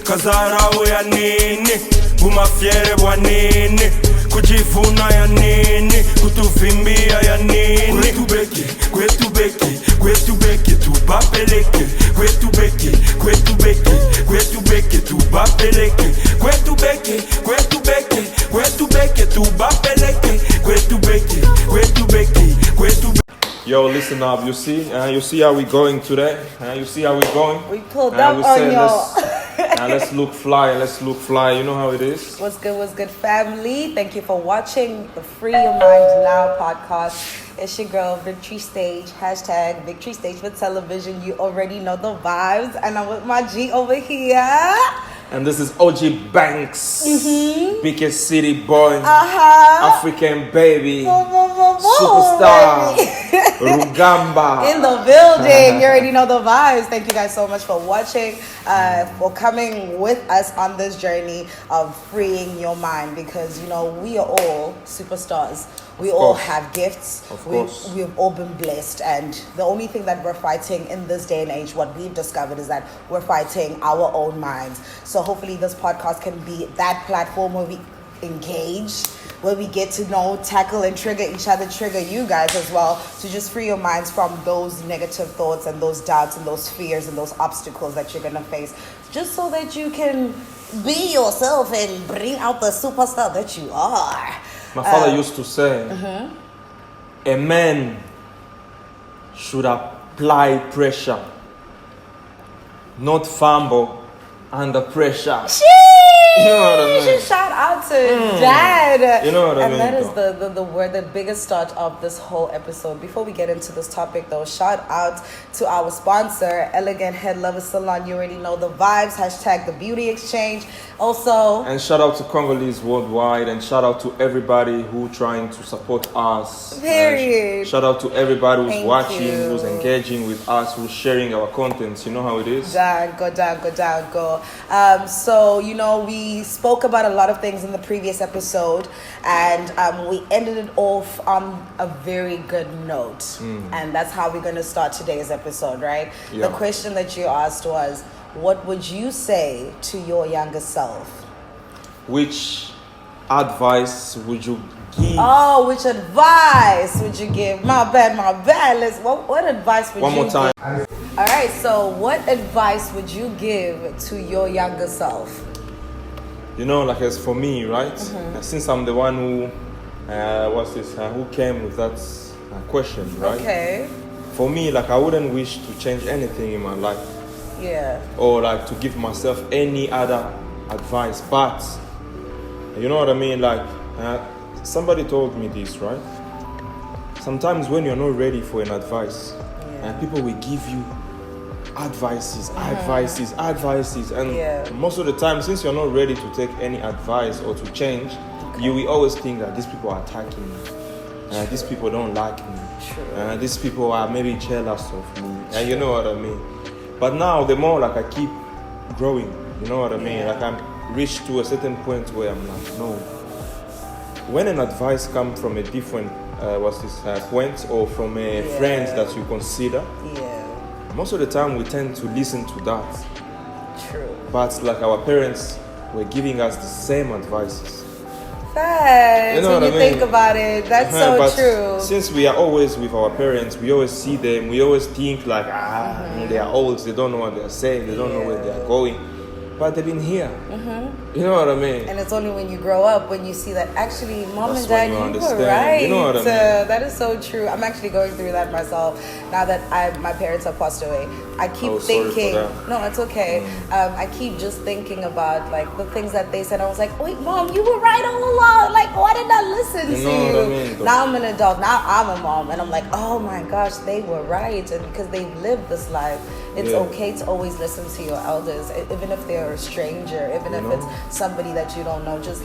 Kazarao ya nini, bumafiere bwa nini, kujivuna ya nini, kutuvimbia ya nini. Kwetubeke, tubapeleke. Kwetubeke, tubapeleke. Kwetubeke, tubapeleke. Yo, listen up. You see how we going today? You see how we going? We pulled up on y'all. Let's look fly. You know how it is. What's good, family? Thank you for watching the Free Your Mind Now podcast. It's your girl, Victory Stage. # Victory Stage for television. You already know the vibes. And I'm with my G over here. And this is OG Banks, biggest city boy, African baby, superstar, Rugamba. In the building. You already know the vibes. Thank you guys so much for watching, for coming with us on this journey of freeing your mind. Because, you know, we are all superstars. We all have gifts. We've all been blessed. And the only thing that we're fighting in this day and age, what we've discovered, is that we're fighting our own minds. So hopefully this podcast can be that platform where we engage, where we get to know, tackle, and trigger each other, trigger you guys as well, to just free your minds from those negative thoughts and those doubts and those fears and those obstacles that you're going to face, just so that you can be yourself and bring out the superstar that you are. My father used to say, a man should apply pressure, not fumble under pressure. You know what I mean? Shout out to Dad. You know what I mean? And that is the word, the biggest start of this whole episode. Before we get into this topic, though, shout out to our sponsor, Elegant Head Lover Salon. You already know the vibes. # The Beauty Exchange. Also, and shout out to Congolese worldwide, and shout out to everybody who trying to support us. Period. Shout out to everybody who's watching, you. who's engaging with us, who's sharing our contents. You know how it is. Go. So, you know, we spoke about a lot of things in the previous episode, and we ended it off on a very good note. And that's how we're going to start today's episode, right? Yeah. The question that you asked was, what would you say to your younger self? Which advice would you give? Oh, which advice would you give? My bad. What advice would you give? One more time. All right, so what advice would you give to your younger self? You know, like as for me, right? Since I'm the one who, who came with that question, right? Okay. For me, like I wouldn't wish to change anything in my life. Yeah. Or like to give myself any other advice, but you know what I mean? Like somebody told me this, right? Sometimes when you're not ready for an advice, people will give you advices, and most of the time, since you're not ready to take any advice or to change, you will always think that these people are attacking me, these people don't like me, these people are maybe jealous of me, and you know what I mean. But now, the more like I keep growing, you know what I mean? Like I'm reached to a certain point where I'm like, no. When an advice comes from a different point, or from a friend that you consider, most of the time we tend to listen to that. True. But like our parents were giving us the same advices. Facts. You know when what you I mean? think about it, that's so but true. Since we are always with our parents, we always see them, we always think like, they are old, they don't know what they are saying, they don't know where they are going. But they've been here. You know what I mean? And it's only when you grow up when you see that actually mom That's and dad, when you you were right. You know what I mean? That is so true. I'm actually going through that myself now that my parents have passed away. I keep thinking, no, it's okay. I keep just thinking about like the things that they said. I was like, wait, mom, you were right all along. Like, why did I listen to you? What I mean, now I'm an adult. Now I'm a mom, and I'm like, oh my gosh, they were right. And because they've lived this life, it's okay to always listen to your elders, even if they're a stranger, even if it's somebody that you don't know. Just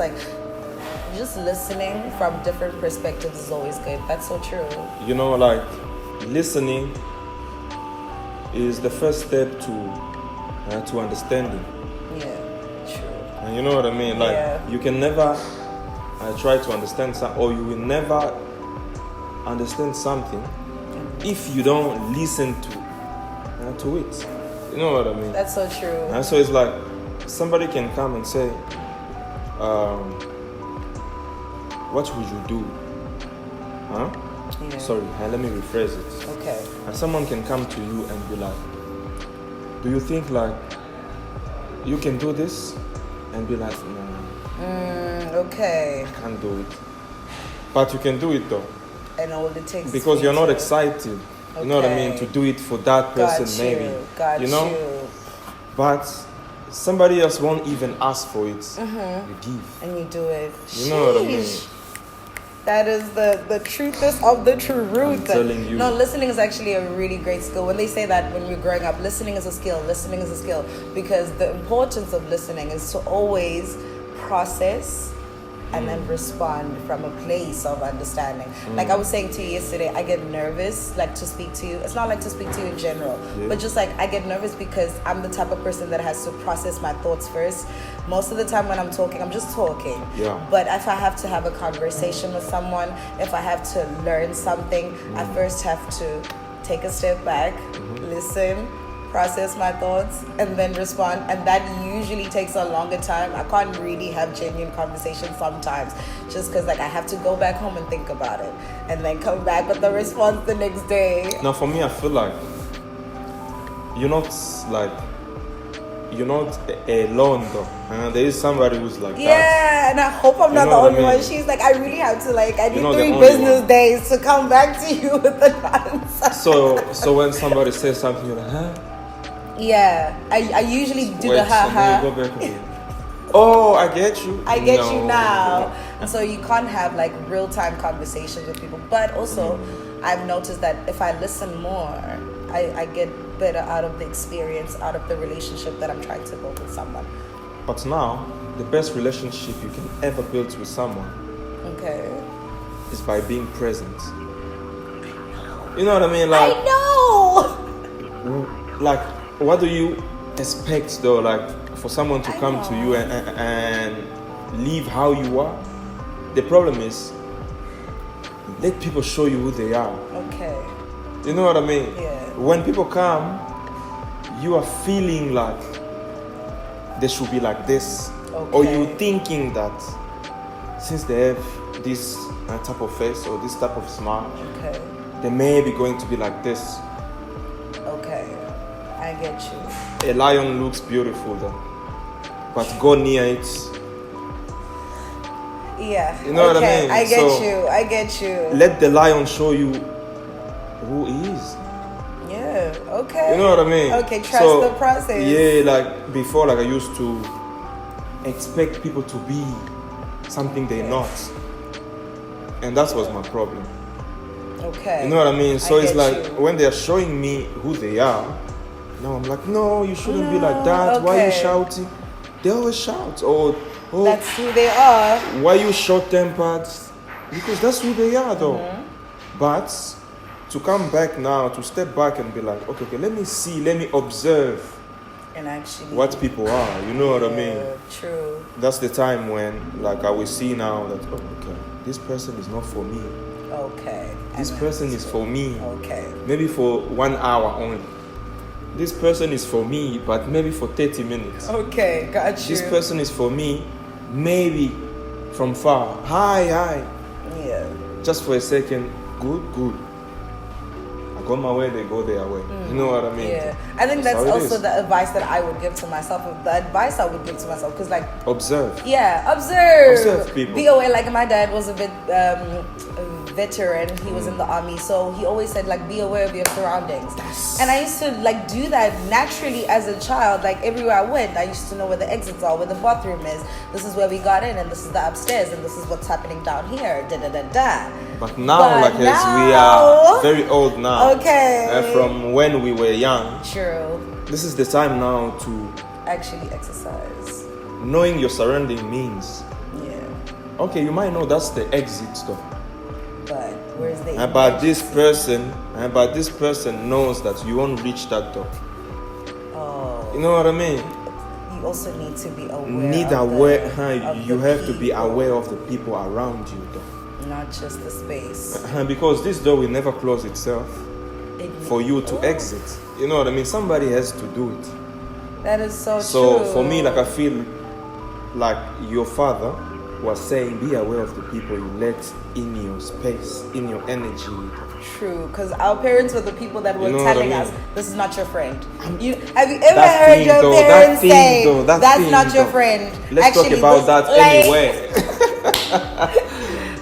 listening from different perspectives is always good. That's so true. You know, like listening is the first step to understanding. Yeah, true. And you know what I mean? Like you can never try to understand or you will never understand something if you don't listen to it. You know what I mean? That's so true. And so it's like somebody can come and say, what would you do? Huh? Yeah. Sorry, let me rephrase it. Okay. And someone can come to you and be like, do you think like you can do this? And be like, no, Okay. I can't do it. But you can do it though. And all it takes. Because is you're not to- excited. You know what I mean? Okay. To do it for that person, Got you. maybe. Got you know? you. But somebody else won't even ask for it. Mm-hmm. You give. And you do it. You know what I mean? Sheesh. That is the truthest of the truth. I'm telling you. No, listening is actually a really great skill. When they say that when we're growing up, listening is a skill. Listening is a skill. Because the importance of listening is to always process and then respond from a place of understanding. Like I was saying to you yesterday, I get nervous like to speak to you. It's not like to speak to you in general, Yeah. but just like I get nervous because I'm the type of person that has to process my thoughts first. Most of the time when I'm talking, I'm just talking. Yeah. But if I have to have a conversation with someone, if I have to learn something, I first have to take a step back, listen, process my thoughts, and then respond. And that usually takes a longer time. I can't really have genuine conversations sometimes just because like I have to go back home and think about it and then come back with the response the next day. Now for me, I feel like you're not alone though. There is somebody who's like that. Yeah, and I hope I'm not know the what I only one. mean? She's like, I really have to like, I need You're not the 3 only business one. days to come back to you with the answer. So when somebody says something, you're like, huh? Yeah, I usually do Wait, the so then you ha. go back again. Oh, I get you. I get you No. now. And so you can't have like real time conversations with people. But also, I've noticed that if I listen more, I get better out of the experience, out of the relationship that I'm trying to build with someone. But now, the best relationship you can ever build with someone Okay. is by being present. You know what I mean? Like, I know! like, what do you expect though? Like, for someone to I come to know. you and live how you are? The problem is, let people show you who they are. Okay. You know what I mean? Yeah. When people come, you are feeling like they should be like this. Or Okay. you thinking that since they have this type of face or this type of smile, Okay. they may be going to be like this. Okay. I get you. A lion looks beautiful though, but go near it. Yeah. You know what I okay. mean? I get So- you. I get you. Let the lion show you who he is. Yeah. Okay. You know what I mean? Okay. Trust the process. Yeah, like before, like I used to expect people to be something they're not, and that was my problem. Okay. You know what I mean? So I it's get like you. when they're showing me who they are, now I'm like, no, you shouldn't be like that. Why are you okay. shouting? They always shout. Or, oh, That's who they are. why you short-tempered? Because that's who they are, though. Mm-hmm. But to come back now, to step back and be like, okay, let me see, let me observe And actually. what people are. You know what I mean? Yeah, true. That's the time when, like, I will see now that, oh, okay, this person is not for me. Okay. This And person is for me. Okay. Maybe for 1 hour only. This person is for me, but maybe for 30 minutes. Okay. Got you. This person is for me, maybe from far. Hi. Yeah. Just for a second. Good. I go my way, they go their way. You know what I mean? Yeah. I think that's how it also is. the advice that I would give to myself. The advice I would give to myself, because like. Observe. Yeah, observe. Observe people. Be aware. Like my dad was a bit veteran. He was in the army, so he always said like, be aware of your surroundings. And I used to like do that naturally as a child. Like everywhere I went, I used to know where the exits are, where the bathroom is. This is where we got in, and this is the upstairs, and this is what's happening down here. Da da da da. But now, But like as we now- are very old now, Okay. from when we were young, True. this is the time now to Actually exercise. knowing your surrounding means. Yeah. Okay, you might know that's the exit though. But where's the But this person knows that you won't reach that door. Oh. You know what I mean? You also need to be aware. You have to be people, aware of the people around you though. not just the space. Because this door will never close itself It for you to Oh. exit. You know what I mean? Somebody has to do it. That is so true. So for me, like I feel like your father was saying, be aware of the people you let in your space, in your energy. True, because our parents were the people that were You know what telling I mean? us, this is not your friend. Have you ever That heard thing your though, parents that thing say, though, that that's thing not your though. friend? Let's Actually, talk about that like- anyway.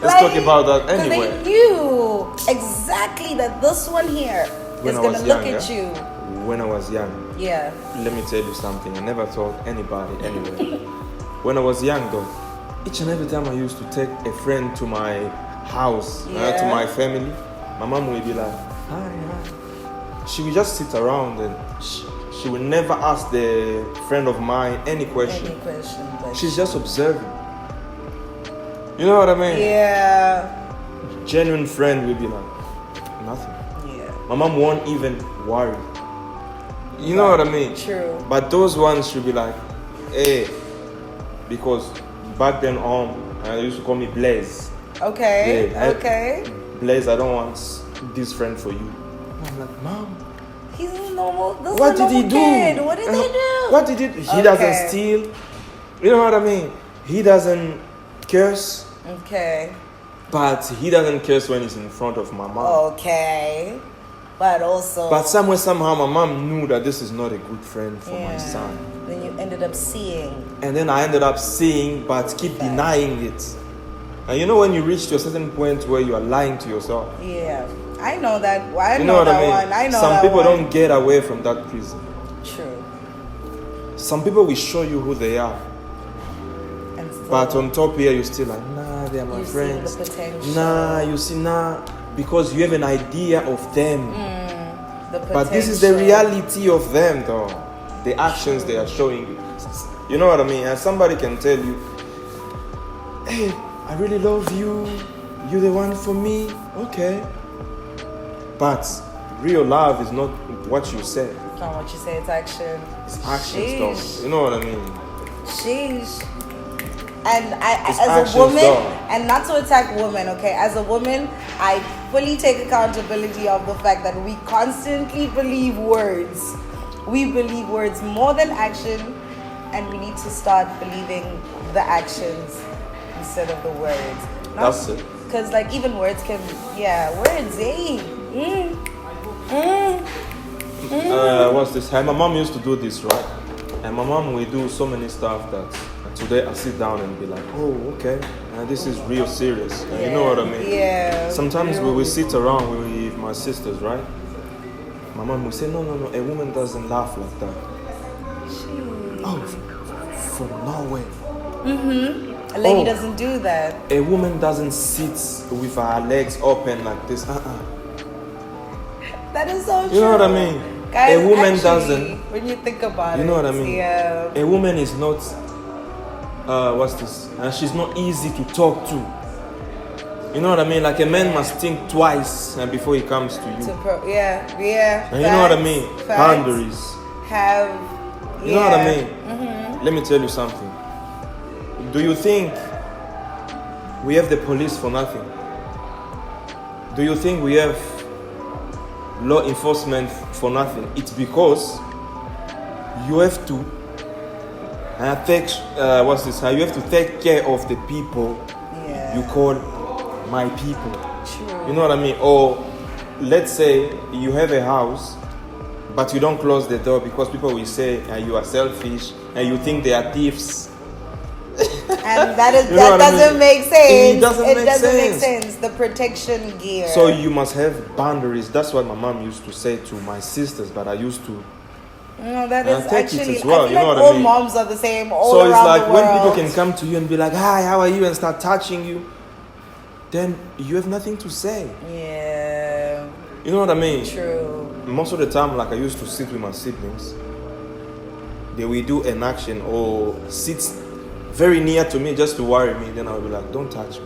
Let's talk about that Because anyway. they knew exactly that this one here When is I going was to look young, at you. When I was young, Yeah. let me tell you something. I never told anybody anyway. When I was young though, each and every time I used to take a friend to my house, to Yeah. my family, my mom would be like, hi, hi. She would just sit around and she would never ask the friend of mine any question. Any question? But She's just observing. You know what I mean? yeah. Genuine friend will be like, nothing. Yeah. My mom won't even worry. You know what I mean? True. But those ones should be like, hey, because back then they used to call me Blaze. Okay. Yeah, okay. Blaze, I don't want this friend for you. I'm like, Mom, He's a normal. This what is a did he normal do? Kid. What did they do? What did he do? He Okay. doesn't steal. You know what I mean? He doesn't curse, Okay. but he doesn't curse when he's in front of my mom. Okay. But also. But somehow, my mom knew that this is not a good friend for my son. Then you ended up seeing. And then I ended up seeing, but keep denying it. And you know when you reach to a certain point where you are lying to yourself. Yeah. I know that. I You know, know what that I mean? one. I know Some that people one. don't get away from that prison. True. Some people will show you who they are. And still, But on top here, you're still like, nah, they are my you see friends. the potential. Nah, you see, nah. Because you have an idea of them. The But this is the potential. reality of them, though. The actions they are showing you. You know what I mean? And somebody can tell you, hey, I really love you. You're the one for me. Okay. But real love is not what you say. It's not what you say, it's action. It's actions, Sheesh. though. You know what I mean? Sheesh. And I, It's as actions, a woman, though. and not to attack women, okay? As a woman, I fully take accountability of the fact that we constantly believe words. We believe words more than action, and we need to start believing the actions instead of the words. That's it. Because, like, even words can, words, hey. What's this? My mom used to do this, right? And my mom will do so many stuff that today I sit down and be like, oh, okay, this is real serious. You know what I mean? Yeah. Sometimes we will sit around with my sisters, right? My mom will say, no, a woman doesn't laugh like that. Oh, from Norway. A lady Oh. doesn't do that. A woman doesn't sit with her legs open like this. That is so true. You know what I mean? Guys, A woman actually, doesn't. When you think about it. You know what I mean? Yeah. A woman is not, what's this? She's not easy to talk to. You know what I mean? Like a man must think twice before he comes to you. Yeah. And you know what I mean? Facts. Boundaries. You know what I mean? Mm-hmm. Let me tell you something. Do you think we have the police for nothing? Do you think we have law enforcement for nothing? It's because you have to take what's this? You have to take care of the people you call my people. True. You know what I mean? Or let's say you have a house, but you don't close the door because people will say you are selfish and you think they are thieves. And that is You know that what I doesn't mean? make sense. It doesn't make make sense. sense. The protection gear. So you must have boundaries. That's what my mom used to say to my sisters, but I used to. No, that And is take it actually. as well, I feel you know like what I all mean? moms are the same all So it's around like the when world. people can come to you and be like, "Hi, how are you?" and start touching you, then you have nothing to say. Yeah. You know what I mean? True. Most of the time, like I used to sit with my siblings, they will do an action or sit very near to me just to worry me. Then I'll be like, "Don't touch me."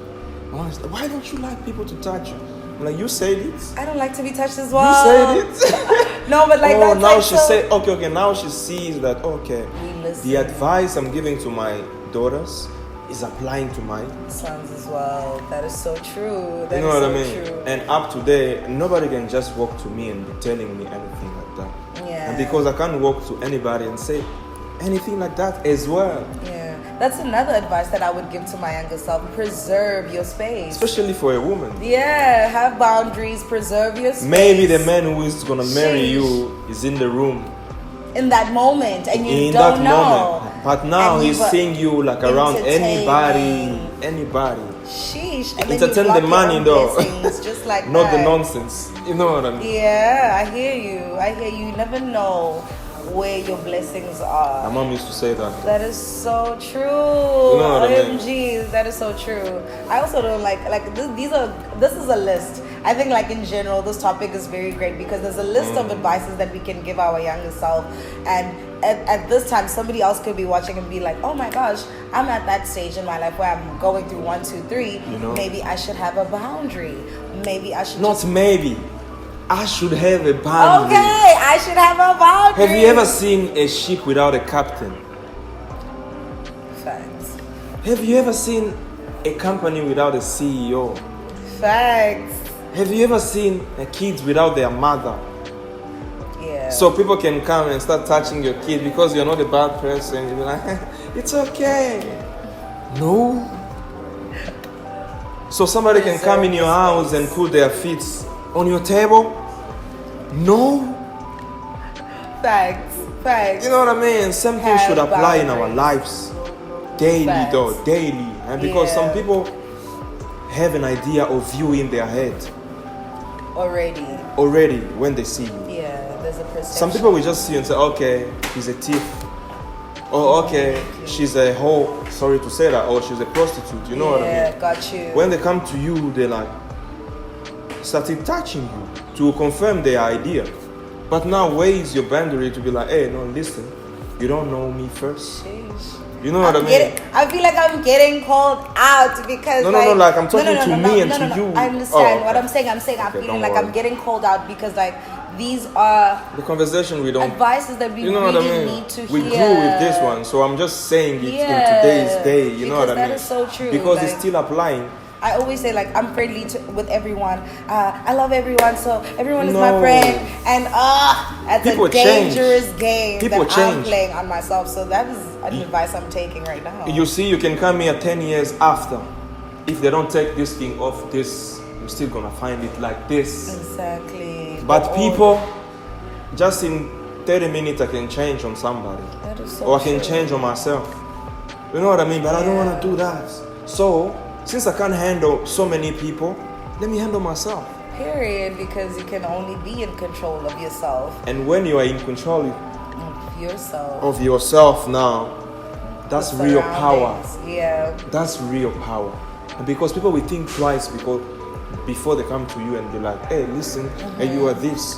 My mom is like, "Why don't you like people to touch you?" I'm like, "You said it. I don't like to be touched as You well. said it." No, but like Oh, that's now like she so- said, okay. Now she sees that, okay. We listen. The advice I'm giving to my daughters is applying to my. Sons as well. That is so true. That You know is what so I mean? true. And up to date, nobody can just walk to me and be telling me anything like that. Yeah. And because I can't walk to anybody and say, anything like that as well. Yeah, that's another advice that I would give to my younger self. Preserve your space. Especially for a woman. Yeah, have boundaries, preserve your space. Maybe the man who is gonna marry Sheesh. you is in the room in that moment, and you in don't that know. moment. But now And he's you've seeing you like around entertaining. anybody. Sheesh. And then you Entertain block the your money own though. blessings, just like Not the that. nonsense. You know what I mean? Yeah, I hear you. I hear you. You never know where your blessings are. My mom used to say that. That is so true. know what I mean? OMG, that is so true. I also don't like this is a list. I think like in general this topic is very great because there's a list of advices that we can give our younger self, and at this time somebody else could be watching and be like, oh my gosh, I'm at that stage in my life where I'm going through 1, 2, 3. You know? Maybe I should have a boundary. Maybe I should Not maybe. I should have a boundary. Okay, I should have a boundary. Have you ever seen a ship without a captain? Facts. Have you ever seen a company without a CEO? Facts. Have you ever seen a kids without their mother? Yeah. So people can come and start touching your kid because you're not a bad person. You'll be like, it's okay. No. So somebody can come in your house and put their feet on your table? No. Facts. Facts. You know what I mean? Same thing should Have apply in our boundaries. lives. Daily Facts. though, daily. And because Yeah. some people have an idea of you in their head already when they see you. Yeah, there's a perception. Some people will just see you and say, okay, he's a thief. Or okay, she's a hoe. Sorry to say that. Or she's a prostitute. You know what I mean? Yeah, got you. When they come to you, they like started touching you to confirm their idea. But now where is your boundary to be like, hey, no, listen, you don't know me first. Sheesh. You know what I mean? I feel like I'm getting called out because like I'm talking to me and to you. I understand Oh, what okay. I'm saying. I'm Okay, feeling don't like worry. I'm getting called out because like these are The conversation we don't. advices that we You know really what I mean? need to We hear. grew with this one, so I'm just saying it Yeah, in today's day. You know because what I mean? that is so true, Because it's like- still applying. I always say like I'm friendly with everyone. I love everyone, so everyone is my No. friend. And that's People a change. dangerous game People that I'm change. playing on myself. So that is an advice I'm taking right now. You see, you can come here 10 years after. If they don't take this thing off this, you're still gonna find it like this. Exactly. But The people, just in 30 minutes, I can change on somebody. That is so Or I can true. change on myself. You know what I mean? But I don't Yeah. want to do that. So, since I can't handle so many people, let me handle myself. Period, because you can only be in control of yourself. And when you are in control Of yourself. of yourself now, that's The real power. surroundings. Yeah. That's real power. And because people will think twice before they come to you and be like, hey, listen, hey, you are this.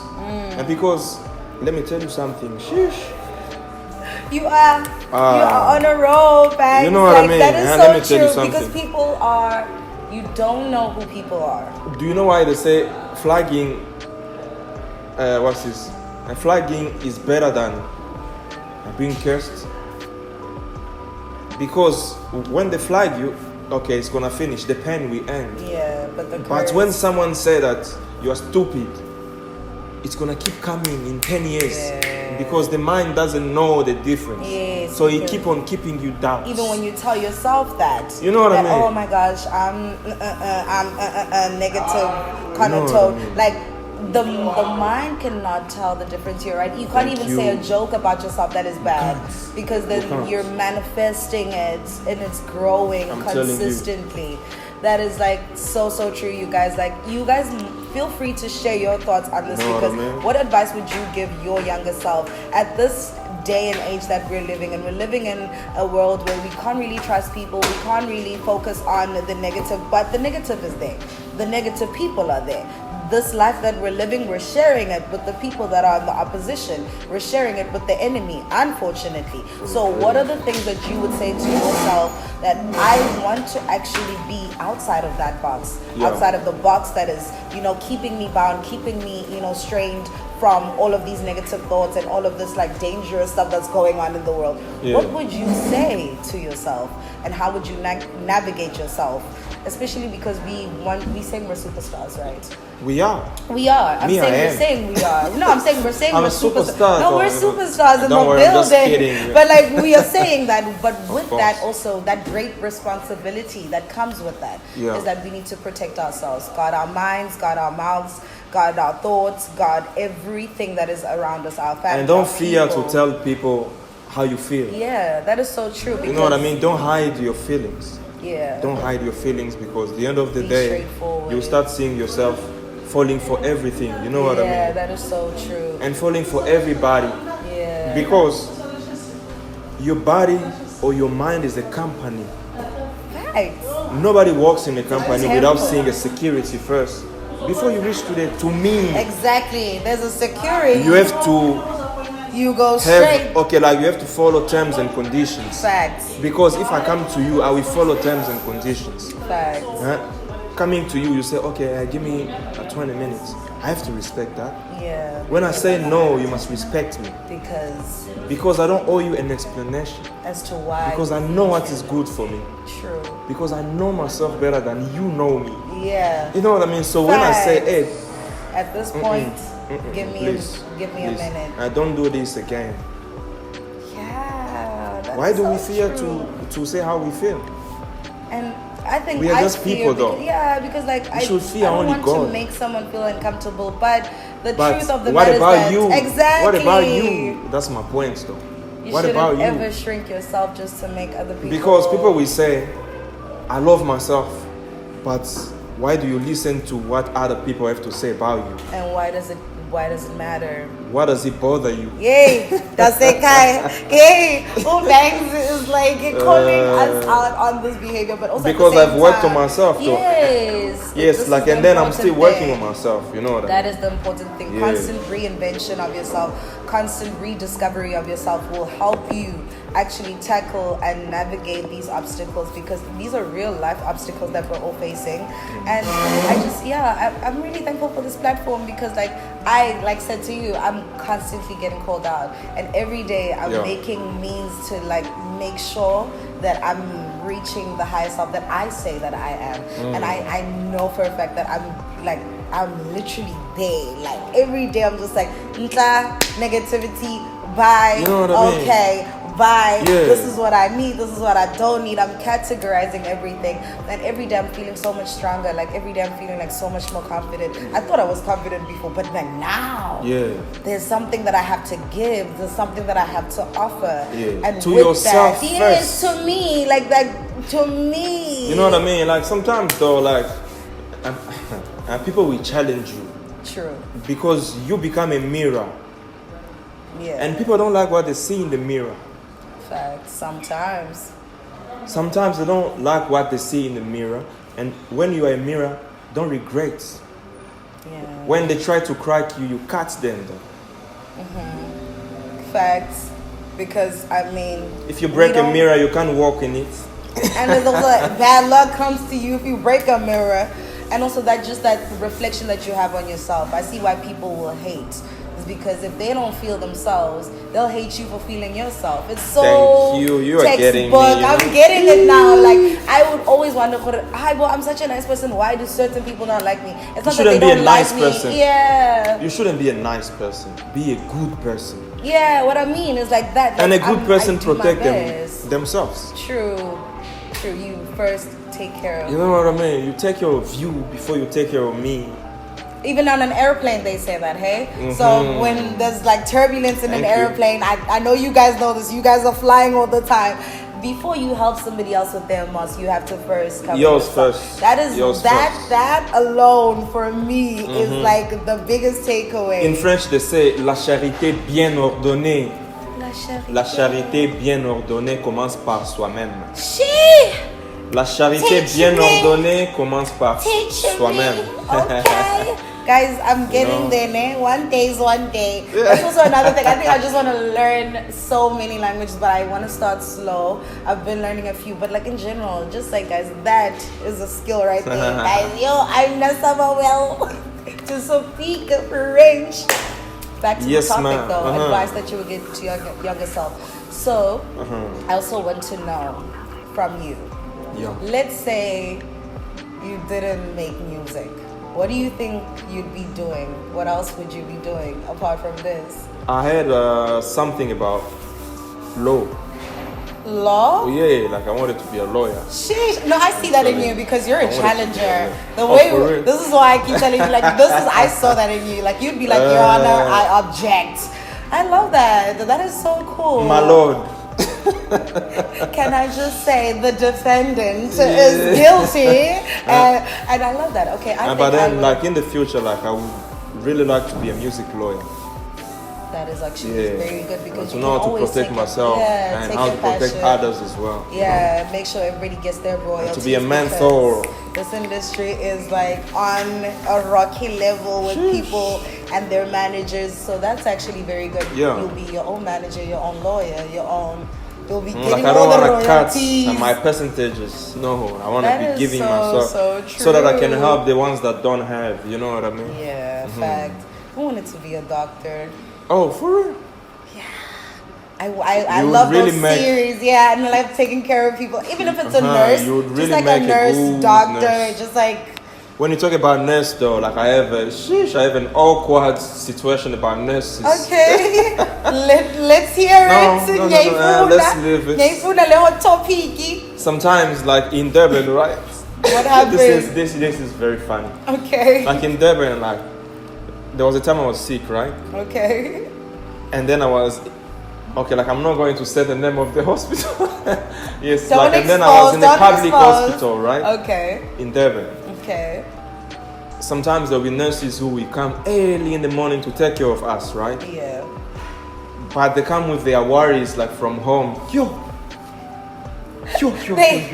And because, let me tell you something, sheesh. You are on a roll, Banks. You know what I mean? That is And so let me tell you true because something. people are. You don't know who people are. Do you know why they say flagging, what's this? Flagging is better than being cursed? Because when they flag you, okay, it's gonna finish, the pain will end. Yeah, but the But curse- when someone say that you are stupid, it's gonna keep coming in 10 years. Yeah. Because the mind doesn't know the difference. Yes, So it because- keep on keeping you down. even when you tell yourself that, You know what I that, mean? Oh my gosh, I'm negative connotation. what I mean? Like the mind cannot tell the difference. You're right. You can't Thank even say a you. joke about yourself that is bad because then can't. you're manifesting it and it's growing I'm telling you. consistently. That is like so true, you guys. Like you guys feel free to share your thoughts on this Know what I because mean? what advice would you give your younger self at this day and age that we're living in? We're living in a world where we can't really trust people. We can't really focus on the negative, but the negative is there. The negative people are there. This life that we're living, we're sharing it with the people that are in the opposition. We're sharing it with the enemy, unfortunately. So what are the things that you would say to yourself that I want to actually be outside of that box, Yeah. outside of the box that is, keeping me bound, keeping me, strained from all of these negative thoughts and all of this like dangerous stuff that's going on in the world, Yeah. what would you say to yourself, and how would you navigate yourself? Especially because we saying we're superstars, right? We are. We are. Me, I We're am. saying we are. No, I'm saying I'm we're a superstar, No, though. we're superstars in Don't the worry, I'm just building. kidding. But like we are saying that, but with course. that also that great responsibility that comes with that is Yeah. that we need to protect ourselves, guard our minds, guard our mouths, guard our thoughts, guard everything that is around us, our family. And don't our fear people. to tell people how you feel. Yeah, that is so true. You know what I because- mean? Don't hide your feelings. Yeah. Don't hide your feelings, because at the end of the Be day, straightforward. you start seeing yourself falling for everything. You know what I Yeah, mean? that is so true. And falling for everybody, Yeah. because your body or your mind is a company. Right. Nobody walks in a company Temple. without seeing a security first. Before you reach to me, Exactly. There's a security. you have to You go straight. have, okay, like you have to follow terms and conditions. Facts. Because if I come to you, I will follow terms and conditions. Facts. Huh? Coming to you, you say, okay, give me 20 minutes. I have to respect that. Yeah. When I say no, you must respect me. Because I don't owe you an explanation. As to why. Because I know what is good for me. True. Because I know myself better than you know me. Yeah. You know what I mean? So when I say, hey, At this point, give me please, a minute. I don't do this again. Yeah. That's Why do so we fear true. to say how we feel? And I think We are I just fear people, because, though. yeah, because like I should fear don't only want God. to make someone feel uncomfortable, but the But truth of the what matter about is that you? exactly. What about you? That's my point, though. You What shouldn't about you? ever shrink yourself just to make other people. Because people will say, I love myself, but why do you listen to what other people have to say about you? And why does it matter? Why does it bother you? Yay, that's it, Kai. Yay, who bangs is like calling us out on this behavior, but also Because at the same I've worked on time- myself, though. Yes, Yes, this like, is the and then I'm important still working thing. on myself, you know what I That mean? is the important thing. Yeah. Constant reinvention of yourself, constant rediscovery of yourself will help you actually tackle and navigate these obstacles, because these are real life obstacles that we're all facing. And I'm really thankful for this platform, because like I said to you, I'm constantly getting called out, and every day I'm Yeah. making means to like make sure that I'm reaching the highest self that I say that I am. And I know for a fact that I'm literally there. Like every day I'm just like, "Nta, negativity, bye. You know what I mean? Okay, bye. Yeah. This is what I need, this is what I don't need." I'm categorizing everything. And every day I'm feeling so much stronger. Like every day I'm feeling like so much more confident. I thought I was confident before, but like now Yeah. there's something that I have to give. There's something that I have to offer. Yeah. And To with yourself that, yes, first. to me, like that, to me. You know what I mean? Like sometimes though, like, people will challenge you True. because you become a mirror. Yeah. And people don't like what they see in the mirror. Fact. Sometimes. Sometimes they don't like what they see in the mirror. And when you are a mirror, don't regret. Yeah. When they try to crack you, you catch them though. Facts. Because I mean, If you break we a don't- mirror, you can't walk in it. and there's also like, bad luck comes to you if you break a mirror, and also that reflection that you have on yourself. I see why people will hate. It's because if they don't feel themselves, they'll hate you for feeling yourself. It's so Thank you. You are getting me, textbook. you I'm know? getting it now. Like I would always wonder, hi, well, I'm such a nice person. Why do certain people not like me? It's not that they shouldn't be a don't nice like me. person. Yeah, You shouldn't be a nice person. Be a good person. yeah. What I mean is like that. And a like, good I person do my protect best. themselves. True. You first take care of. You know what I mean? You take care of you before you take care of me. Even on an airplane, they say that, hey? So when there's like turbulence in an Thank you. airplane, I know you guys know this. You guys are flying all the time. Before you help somebody else with their mask, you have to first cover Yours yourself. first. That is Yours that first. that alone for me is like the biggest takeaway. In French, they say la charité bien ordonnée. La charité. La charité bien ordonnée commence par soi-même. She La charité Teach bien me. ordonnée commence par teach soi-même. me. Okay. Guys, I'm getting know? there, man. One day is one day. That's also another thing. I think I just want to learn so many languages, but I want to start slow. I've been learning a few, but like in general, just like guys, that is a skill right there. Guys, yo, I'm not so well to speak French. back to Yes, the topic ma'am. though, Uh-huh. advice that you would give to your younger self. So, I also want to know from you. Yeah. Let's say you didn't make music. What do you think you'd be doing? What else would you be doing apart from this? I had something about law. Law? Yeah, like I wanted to be a lawyer. Sheesh. No, I see that in you because you're a I wanted to be challenger. a- The Oh, way for real? this is why I keep telling you, like, I saw that in you. Like, you'd be like, Your Honor, I object. I love that. That is so cool. My lord. Can I just say the defendant is guilty? And I love that. Okay, I think But I then, would- like in the future, like I would really like to be a music lawyer. that is actually Yeah. very good because To you know can how to always protect take it- myself yeah, and take how your to protect passion. others as well. Yeah, make sure everybody gets their royalties. To be a mentor. because This industry is like on a rocky level with people and their managers, so that's actually very good. Yeah. You'll be your own manager, your own lawyer, your own. You'll be Like getting I all don't the want to cut royalties. my percentages. No, I want That to is be giving so, myself so that I can true. help the ones that don't have. You know what I mean? Yeah, fact. I wanted to be a doctor. Oh, for real? I You would love really those make- series, yeah, and I like taking care of people, even if it's a Uh-huh, nurse, you would just really like make a a nurse, good doctor, nurse. just like When you talk about nurse though, like I have an awkward situation about nurses. okay. Let's hear No, it. no, no, no, Ngiyayifuna. let's leave it. Ngiyayifuna le hot topic. Sometimes, like in Durban, right? What happened? This is very funny. Okay. Like in Durban, like there was a time I was sick, right? Okay. And then I was okay. Like I'm not going to say the name of the hospital. Yes, Don't like and then I expose, was in a don't public expose. hospital, right? Okay. In Durban. Okay. Sometimes there'll be nurses who will come early in the morning to take care of us, right? Yeah. But they come with their worries like from home. They-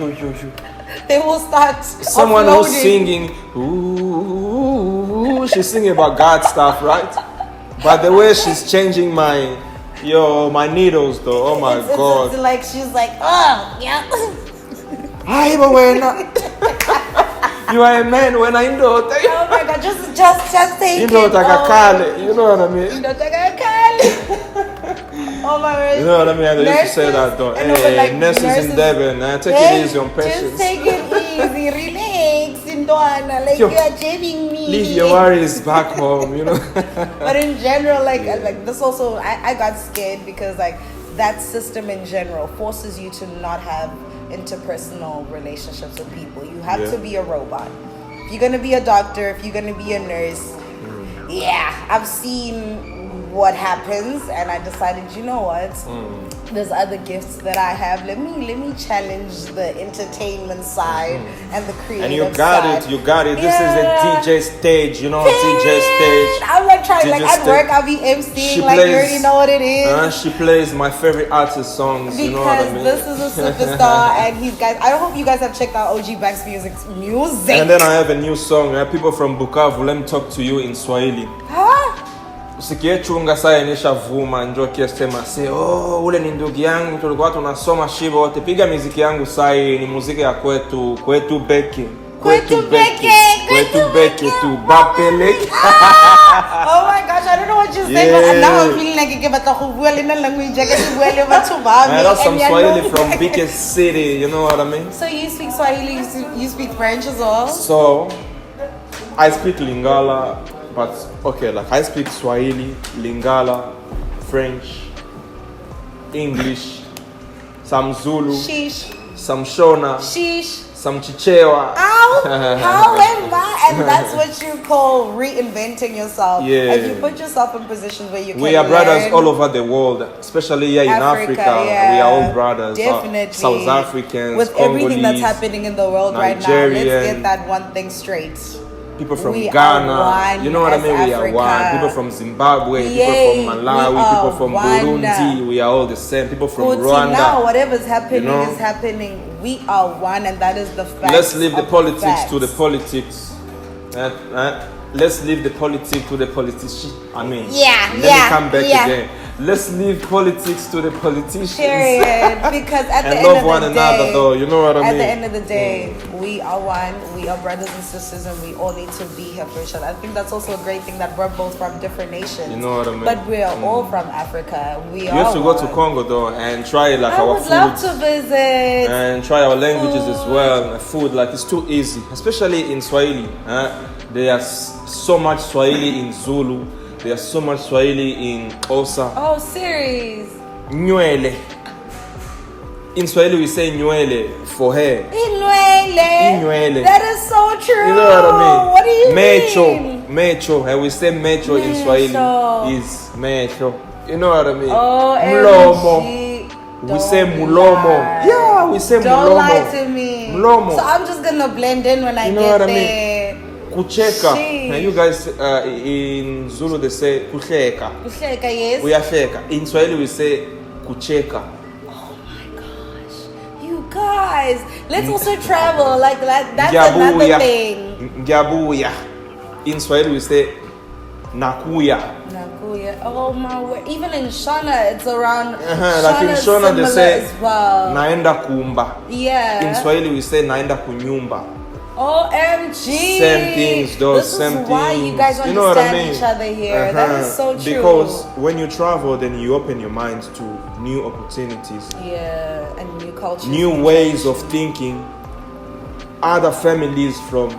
They will start Someone who's uploading. singing, ooh, she's singing about God stuff, right? But the way she's changing my needles though, oh my It's God. like she's like, oh, yeah. Hi, Bawena. You are a man when I know. Oh my God, just take You it. know, Takakale, you know what I mean? Oh my God. You know what I mean? I used to say that though. I know, but Hey, like nurses in nurses- Devon, take Hey, it easy on Just patients. take it easy, relax, Indwana. Like Yo, you are jamming me. Leave your worries back home, you know. But in general, like this also, I got scared because like that system in general forces you to not have interpersonal relationships with people. You have Yeah. to be a robot. If you're gonna be a doctor, if you're gonna be a nurse, yeah, I've seen what happens, and I decided, you know what? There's other gifts that I have. Let me challenge the entertainment side and the creative And you side. got it. This is a Yeah. DJ stage, you know, DJ stage. I'm like trying, like DJ at work, stage. I'll be emceeing, like you already know what it is. She plays my favorite artist songs, you know what I Because mean? this is a superstar, and he's guys. I hope you guys have checked out OG Banks music. And then I have a new song. People from Bukavu, let me talk to you in Swahili. Huh? Usikiechunga saa inisha vuma njo kiesema se ule ni ndugu yangu tulikuwa tunasoma shibo wote piga muziki yangu saa hii ni muziki ya kwetu beke Kwetu beke. tu bapeleke. Oh my gosh, I don't know what you're saying, but now I'm feeling like you get language. That's some Swahili from biggest city, you know what I mean? So you speak Swahili, you speak French as well? So I speak Lingala, but okay, like I speak Swahili, Lingala, French, English, some Zulu, Sheesh. some Shona, Sheesh. some Chichewa. Ow! However, and that's what you call reinventing yourself. Yeah. And you put yourself in positions where you can We are brothers learn. all over the world, especially here in Africa. yeah. We are all brothers. Definitely. South Africans, With everything that's Congolese, happening in the world right now, Nigerian. let's get that one thing straight. people from We are Ghana. one You know what I as mean? We are Africa. one. People from Zimbabwe, Yay, people from Malawi, we are people from one. Burundi. We are all the same. People from Kuti, Rwanda. now whatever's happening You know? is happening. We are one, and that is the fact. Let's leave the politics to the facts. politics. Let's leave the politics to the politicians. I mean, Yeah, let yeah, me come back yeah. again. Let's leave politics to the politicians. Period. Because at the And end love of the one day, another, though. You know what I mean? at the end of the day, we are one. We are brothers and sisters, and we all need to be here for each other. I think that's also a great thing that we're both from different nations. You know what I mean? But we are all from Africa. We You are. have to go to one. Congo though and try like I our would food. love to visit. And try our languages as Food. well. Food, like it's too easy, especially in Swahili. There's so much Swahili in Zulu. There's so much Swahili in Xhosa. Oh, series. Nywele. In Swahili we say nywele for hair. Inwele. Inwele. That is so true. You know what I mean? What do you Mecho. mean? Mecho. And we say mecho in Swahili Mecho. is mecho. You know what I mean? Oh, Mulomo. MG. We say Don't mulomo. lie. Yeah, we say Don't mulomo. lie to me. Mulomo. So I'm just gonna blend in when I You know get what I mean? there. Kucheka. Sheesh. And you guys in Zulu they say kuhleka. Kuhleka, yes. Uyahleka. In Swahili we say kucheka. Oh my gosh. You guys. Let's also travel. Like that. That's another thing. Ngiyabuya. In Swahili we say nakuya. Nakuya. Oh my word. Even in Shona, it's around. Like in Shona's Shona they similar say as well. naenda kumba. Yeah. In Swahili we say naenda kunyumba. OMG. Same things, though. This Same is why things. you guys You know what I understand mean? each other here. That is so true. Because when you travel, then you open your mind to new opportunities, Yeah, and new cultures. new ways of thinking, other families from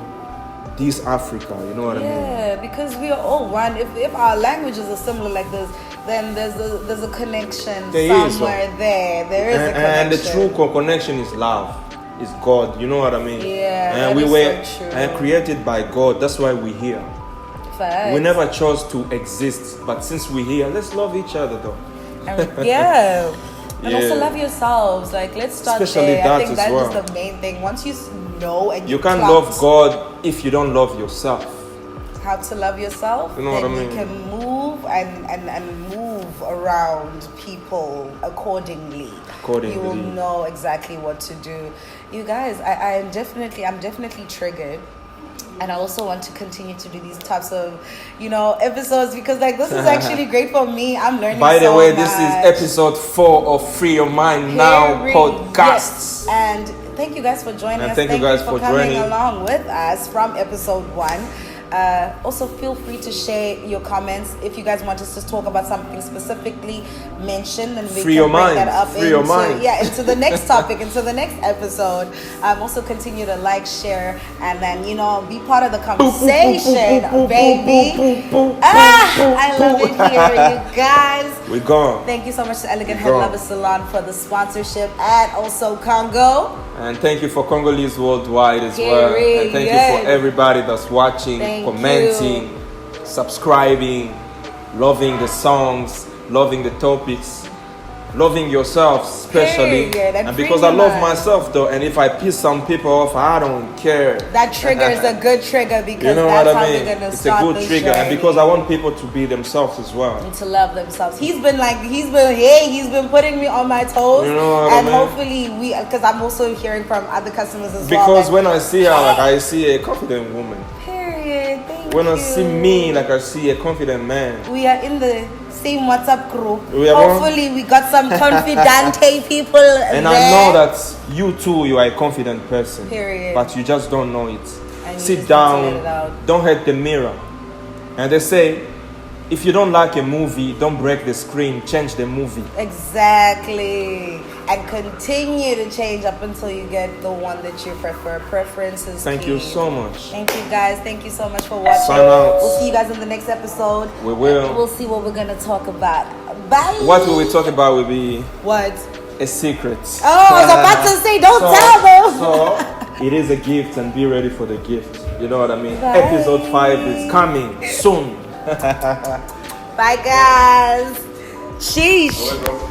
this Africa. You know what I mean? Yeah, because we are all one. If our languages are similar like this, then there's a connection There is, somewhere there. There is a connection. And the true connection is love, is God. You know what I mean? Yeah, And that we is were so true. created by God. That's why we're here. Facts. We never chose to exist, but since we're here, let's love each other, though. Yeah. And also Yeah. love yourselves. Like, let's start Especially there. that I think as that is well. the main thing. Once you know and You can't clout love God if you don't love yourself. how to love yourself, You know what then I mean? you can move and move around people accordingly. You will know exactly what to do. You guys, I'm definitely triggered. And I also want to continue to do these types of, episodes because like this is actually great for me. I'm learning. By the so way, much. this is episode 4 of Free Your Mind Now Period. podcasts. Yes. And thank you guys for joining And us. thank you guys for for coming joining. along with us from episode 1. Also, feel free to share your comments if you guys want us to talk about something specifically mentioned, and we Free can your bring mind. that up Free your mind. into the next topic, into the next episode. Also, continue to like, share, and then be part of the conversation, baby. I love it here, you guys. We're gone. Thank you so much to Elegant Go Head on. Lover Salon for the sponsorship, and also Congo. And thank you for Congolese Worldwide as well. And thank you Period. for everybody that's watching, Thank commenting, subscribing, loving the songs, loving the topics, loving yourself especially. Period. And And because free I love your mind. myself though, and if I piss some people off, I don't care. That trigger is a good trigger because You know that's what how I mean? we're gonna It's a start good this trigger, and journey. because I want people to be themselves as well. And to love themselves. He's been putting me on my toes. You know what I and mean? hopefully because I'm also hearing from other customers as well. Because that- when I see her, like I see a confident woman. Period. Thank When you. I see me, like I see a confident man. We are in the same WhatsApp group. We are Hopefully we got some confidante people And there. I know that you too, you are a confident person. Period. But you just don't know it. And you Sit just need to let down, it out. don't hit the mirror. And they say, if you don't like a movie, don't break the screen, change the movie. Exactly. And continue to change up until you get the one that you prefer. Preferences. Thank you so much. Thank you guys. Thank you so much for watching. Sign out. We'll see you guys in the next episode. We will. We'll see what we're gonna talk about. Bye. What will we talk about will be What? a secret. Oh, I was about to say, don't tell them. So, it is a gift and be ready for the gift. You know what I mean? Bye. Episode 5 is coming soon. Bye, guys. Sheesh.